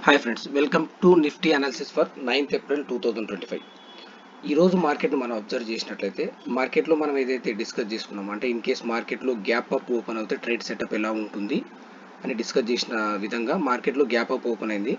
Hi friends, welcome to Nifty analysis for 9th April 2025. ఈరోజు మార్కెట్ను మనం అబ్జర్వ్ చేసినట్లయితే మార్కెట్లో మనం ఏదైతే డిస్కస్ చేసుకున్నామో అంటే ఇన్ కేస్ మార్కెట్లో గ్యాప్ అప్ ఓపెన్ అవుతే ట్రేడ్ సెటప్ ఎలా ఉంటుంది అని డిస్కస్ చేసిన విధంగా మార్కెట్లో గ్యాప్ అప్ ఓపెన్ అయింది.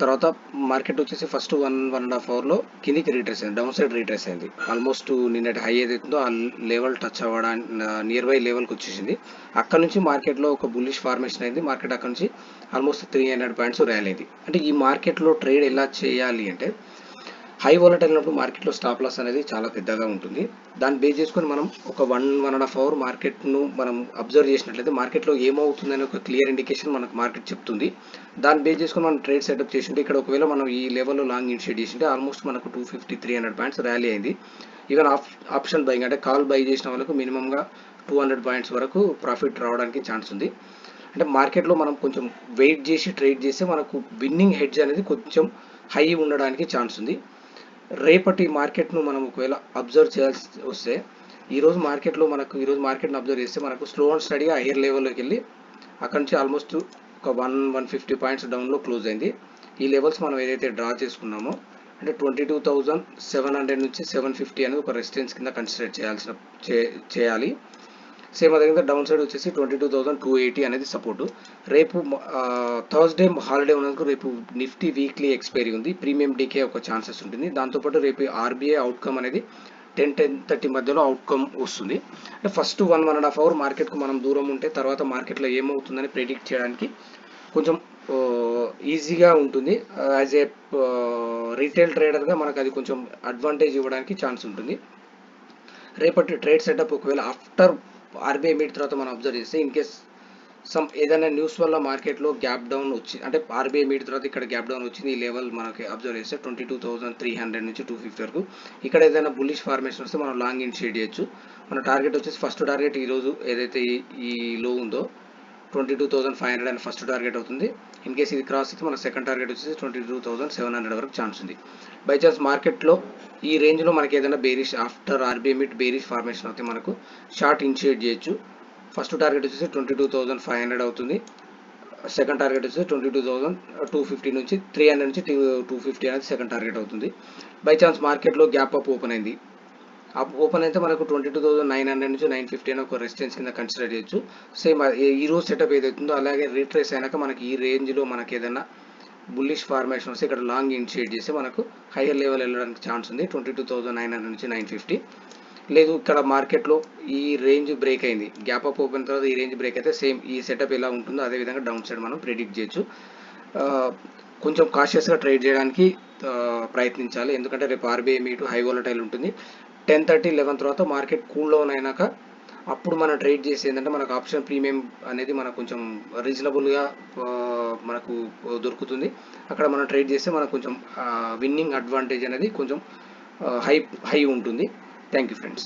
తర్వాత మార్కెట్ వచ్చేసి ఫస్ట్ 1.5 అవర్లో కిందికి రీట్రేస్ అయింది, డౌన్ సైడ్ రీట్రేస్ అయింది. ఆల్మోస్ట్ నిన్నటి హై ఏదైతుందో ఆ లెవెల్ టచ్ అవ్వడానికి నియర్ బై లెవెల్కి వచ్చేసింది. అక్కడ నుంచి మార్కెట్లో ఒక బుల్లిష్ ఫార్మేషన్ అయింది. మార్కెట్ అక్కడ నుంచి ఆల్మోస్ట్ 300 పాయింట్స్ ర్యాలీ అయింది. అంటే ఈ మార్కెట్లో ట్రేడ్ ఎలా చేయాలి అంటే హై వాలటైల్ ఉన్నప్పుడు మార్కెట్లో స్టాప్ లాస్ అనేది చాలా పెద్దగా ఉంటుంది. దాన్ని బేస్ చేసుకొని మనం ఒక 1.5 అవర్ మార్కెట్ను మనం అబ్జర్వ్ చేసినట్లయితే మార్కెట్లో ఏమవుతుందని ఒక క్లియర్ ఇండికేషన్ మనకు మార్కెట్ చెప్తుంది. దాన్ని బేస్ చేసుకొని మనం ట్రేడ్ సెటప్ చేసింటే ఇక్కడ ఒకవేళ మనం ఈ లెవెల్లో లాంగ్ ఇనిషియేట్ చేసింటే ఆల్మోస్ట్ మనకు 250-300 పాయింట్స్ ర్యాలీ అయింది. ఈవెన్ ఆప్షన్ బయింగ్ అంటే కాల్ బై చేసిన వాళ్ళకు మినిమంగా 200 పాయింట్స్ వరకు ప్రాఫిట్ రావడానికి ఛాన్స్ ఉంది. అంటే మార్కెట్లో మనం కొంచెం వెయిట్ చేసి ట్రేడ్ చేస్తే మనకు విన్నింగ్ హెడ్జ్ అనేది కొంచెం హై ఉండడానికి ఛాన్స్ ఉంది. రేపటి మార్కెట్ను మనం ఒకవేళ అబ్జర్వ్ చేయాల్సి వస్తే ఈరోజు మార్కెట్ను అబ్జర్వ్ చేస్తే మనకు స్లో అండ్ స్టడీగా హైయర్ లెవెల్లోకి వెళ్ళి అక్కడ నుంచి ఆల్మోస్ట్ ఒక 150 పాయింట్స్ డౌన్లో క్లోజ్ అయింది. ఈ లెవెల్స్ మనం ఏదైతే డ్రా చేసుకున్నామో అంటే 22,700 నుంచి 750 అనేది ఒక రెసిస్టెన్స్ కింద కన్సిడర్ చేయాలి. సేమ్ అదేవిధంగా డౌన్ సైడ్ వచ్చేసి 22,280 అనేది సపోర్టు. రేపు థర్స్డే హాలిడే ఉన్నందుకు రేపు నిఫ్టీ వీక్లీ ఎక్స్పైరీ ఉంది. ప్రీమియం డీకే ఒక ఛాన్సెస్ ఉంటుంది. దాంతోపాటు రేపు ఆర్బీఐ అవుట్కమ్ అనేది 10-10:30 మధ్యలో అవుట్కమ్ వస్తుంది. అంటే ఫస్ట్ 1.5 అవర్ మార్కెట్కు మనం దూరం ఉంటే తర్వాత మార్కెట్లో ఏమవుతుందని ప్రెడిక్ట్ చేయడానికి కొంచెం ఈజీగా ఉంటుంది. యాజ్ ఏ రీటైల్ ట్రేడర్గా మనకు అది కొంచెం అడ్వాంటేజ్ ఇవ్వడానికి ఛాన్స్ ఉంటుంది. రేపటి ట్రేడ్ సెటప్ ఒకవేళ ఆఫ్టర్ ఆర్బీఐ మీట్ తర్వాత మనం అబ్జర్వ్ చేస్తే ఇన్ కేస్ ఏదైనా న్యూస్ వల్ల మార్కెట్లో గ్యాప్ డౌన్ వచ్చి అంటే ఆర్బీఐ మీట్ తర్వాత ఇక్కడ గ్యాప్ డౌన్ వచ్చింది. ఈ లెవెల్ మనకి అబ్జర్వ్ చేస్తే 22,300 నుంచి 250 వరకు ఇక్కడ ఏదైనా బుల్లిష్ ఫార్మేషన్ వస్తే మనం లాంగ్ ఇనిషియేట్ చేయొచ్చు. మన టార్గెట్ వచ్చేసి ఫస్ట్ టార్గెట్ ఈరోజు ఏదైతే ఈ లో ఉందో 22,500 అని ఫస్ట్ టార్గెట్ అవుతుంది. ఇన్ కేస్ ఇది క్రాస్ అయితే మన సెకండ్ టార్గెట్ వచ్చేసి 22,700 వరకు ఛాన్స్ ఉంది. బై ఛాన్స్ మార్కెట్లో ఈ రేంజ్లో మనకి ఏదైనా bearish after RBI meet bearish formation అయితే మనకు షార్ట్ ఇనిషియేట్ చేయొచ్చు. ఫస్ట్ టార్గెట్ వచ్చేసి 22,500 అవుతుంది. సెకండ్ టార్గెట్ వచ్చేసి 22,250 నుంచి 300 నుంచి 250 అనేది సెకండ్ టార్గెట్ అవుతుంది. బై ఛాన్స్ మార్కెట్లో గ్యాప్ అప్ ఓపెన్ అయింది. ఓపెన్ అయితే మనకు 22,900 నుంచి 950 అని ఒక రెసిస్టెన్స్ కింద కన్సిడర్ చేయొచ్చు. సేమ్ ఈ రోజు సెటప్ ఏదైతుందో అలాగే రీట్రేస్ అయినాక మనకి ఈ రేంజ్లో మనకి ఏదైనా బుల్లిష్ ఫార్మేషన్ వస్తే ఇక్కడ లాంగ్ ఇనిషియేట్ చేసి మనకు హైయర్ లెవెల్ వెళ్ళడానికి ఛాన్స్ ఉంది 22,900 నుంచి 950. లేదు ఇక్కడ మార్కెట్లో ఈ రేంజ్ బ్రేక్ అయింది, గ్యాప్ అప్ ఓపెన్ తర్వాత ఈ రేంజ్ బ్రేక్ అయితే సేమ్ ఈ సెటప్ ఎలా ఉంటుందో అదేవిధంగా డౌన్ సైడ్ మనం ప్రిడిక్ట్ చేయొచ్చు. కొంచెం కాషియస్గా ట్రేడ్ చేయడానికి ప్రయత్నించాలి. ఎందుకంటే రేపు ఆర్బీఐ మీటు హై వాలటైల్ ఉంటుంది. 10:30-11 తర్వాత మార్కెట్ కూల్ డౌన్ అయినాక అప్పుడు మనం ట్రేడ్ చేసి ఏంటంటే మనకు ఆప్షన్ ప్రీమియం అనేది మనకు కొంచెం రీజనబుల్గా మనకు దొరుకుతుంది. అక్కడ మనం ట్రేడ్ చేస్తే మనకు కొంచెం విన్నింగ్ అడ్వాంటేజ్ అనేది కొంచెం హై ఉంటుంది. Thank you friends.